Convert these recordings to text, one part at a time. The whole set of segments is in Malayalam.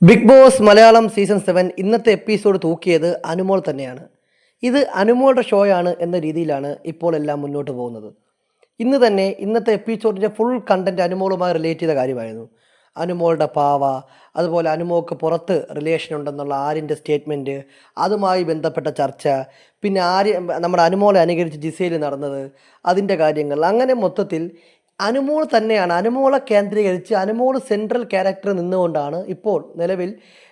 ബിഗ് ബോസ് മലയാളം സീസൺ 7 ഇന്നത്തെ എപ്പിസോഡ് തൂക്കിയത് അനുമോൾ തന്നെയാണ്. ഇത് അനുമോളുടെ ഷോയാണ് എന്ന രീതിയിലാണ് ഇപ്പോൾ എല്ലാം മുന്നോട്ട് പോകുന്നത്. ഇന്ന് തന്നെ ഇന്നത്തെ എപ്പിസോഡിൻ്റെ ഫുൾ കണ്ടൻറ്റ് അനുമോളുമായി റിലേറ്റ് ചെയ്ത കാര്യമായിരുന്നു. അനുമോളുടെ പാവ, അതുപോലെ അനുമോൾക്ക് പുറത്ത് റിലേഷൻ ഉണ്ടെന്നുള്ള ആര്യൻ്റെ സ്റ്റേറ്റ്മെൻറ്റ്, അതുമായി ബന്ധപ്പെട്ട ചർച്ച, പിന്നെ നമ്മുടെ അനുമോളെ അനുകരിച്ച് ജിസയിൽ നടന്നത്, അതിൻ്റെ കാര്യങ്ങൾ, അങ്ങനെ മൊത്തത്തിൽ അനുമോൾ തന്നെയാണ്. അനുമോളെ കേന്ദ്രീകരിച്ച് അനുമോൾ സെൻട്രൽ ക്യാരക്ടർ നിന്നുകൊണ്ടാണ് ഇപ്പോൾ നിലവിൽ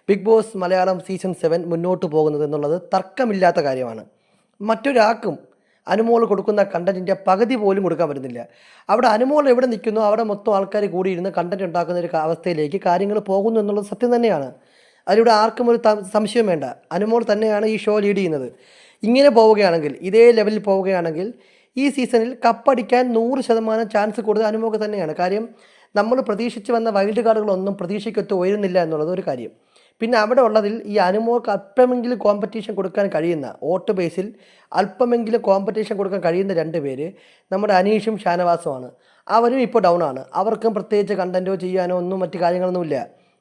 ബിഗ് ബോസ് മലയാളം സീസൺ 7 മുന്നോട്ട് പോകുന്നത് എന്നുള്ളത് തർക്കമില്ലാത്ത കാര്യമാണ്. മറ്റൊരാൾക്കും അനുമോൾ കൊടുക്കുന്ന കണ്ടൻറ്റിൻ്റെ പകുതി പോലും കൊടുക്കാൻ പറ്റുന്നില്ല. അവിടെ അനുമോൾ എവിടെ നിൽക്കുന്നു അവിടെ മൊത്തം ആൾക്കാർ കൂടിയിരുന്ന് കണ്ടൻറ്റ് ഉണ്ടാക്കുന്ന ഒരു അവസ്ഥയിലേക്ക് കാര്യങ്ങൾ പോകുന്നു എന്നുള്ളത് സത്യം തന്നെയാണ്. അതിലൂടെ ആർക്കും ഒരു സംശയം വേണ്ട. അനുമോൾ തന്നെയാണ് ഈ ഷോ ലീഡ് ചെയ്യുന്നത്. ഇങ്ങനെ പോവുകയാണെങ്കിൽ, ഇതേ ലെവലിൽ പോവുകയാണെങ്കിൽ ഈ സീസണിൽ കപ്പടിക്കാൻ 100% ചാൻസ് കൂടുതൽ അനുമോൾക്ക് തന്നെയാണ്. കാര്യം നമ്മൾ പ്രതീക്ഷിച്ച് വന്ന വൈൽഡ് കാർഡുകളൊന്നും പ്രതീക്ഷയ്ക്കൊത്ത് ഉയരുന്നില്ല എന്നുള്ളത് ഒരു കാര്യം. പിന്നെ അവിടെ ഉള്ളതിൽ ഈ അനുമോൾക്ക് അല്പമെങ്കിലും കോമ്പറ്റീഷൻ കൊടുക്കാൻ കഴിയുന്ന, വോട്ട് ബേസിൽ അല്പമെങ്കിലും കോമ്പറ്റീഷൻ കൊടുക്കാൻ കഴിയുന്ന 2 പേര് നമ്മുടെ അനീഷും ഷാനവാസുമാണ്. അവരും ഇപ്പോൾ ഡൗൺ ആണ്. അവർക്കും പ്രത്യേകിച്ച് കണ്ടൻറ്റോ ചെയ്യാനോ ഒന്നും മറ്റു കാര്യങ്ങളൊന്നുമില്ല.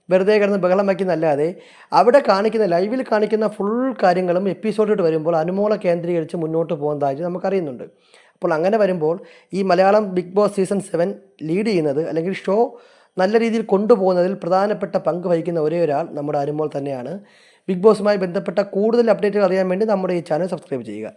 വെറുതെ കിടന്ന് ബഹളം വയ്ക്കുന്നല്ലാതെ അവിടെ കാണിക്കുന്ന, ലൈവിൽ കാണിക്കുന്ന ഫുൾ കാര്യങ്ങളും എപ്പിസോഡിലോട്ട് വരുമ്പോൾ അനുമോളെ കേന്ദ്രീകരിച്ച് മുന്നോട്ട് പോകുന്നതായിട്ട് നമുക്കറിയുന്നുണ്ട്. അപ്പോൾ അങ്ങനെ വരുമ്പോൾ ഈ Malayalam big boss season 7 lead ചെയ്യുന്നത്, അല്ലെങ്കിൽ ഷോ നല്ല രീതിയിൽ കൊണ്ടുപോകുന്നതിൽ പ്രധാനപ്പെട്ട പങ്ക് വഹിക്കുന്ന ഒരേ ഒരാൾ നമ്മുടെ അനുമോൾ തന്നെയാണ്. ബിഗ് ബോസുമായി ബന്ധപ്പെട്ട കൂടുതൽ അപ്ഡേറ്റുകൾ അറിയാൻ വേണ്ടി നമ്മുടെ ഈ ചാനൽ സബ്സ്ക്രൈബ് ചെയ്യുക.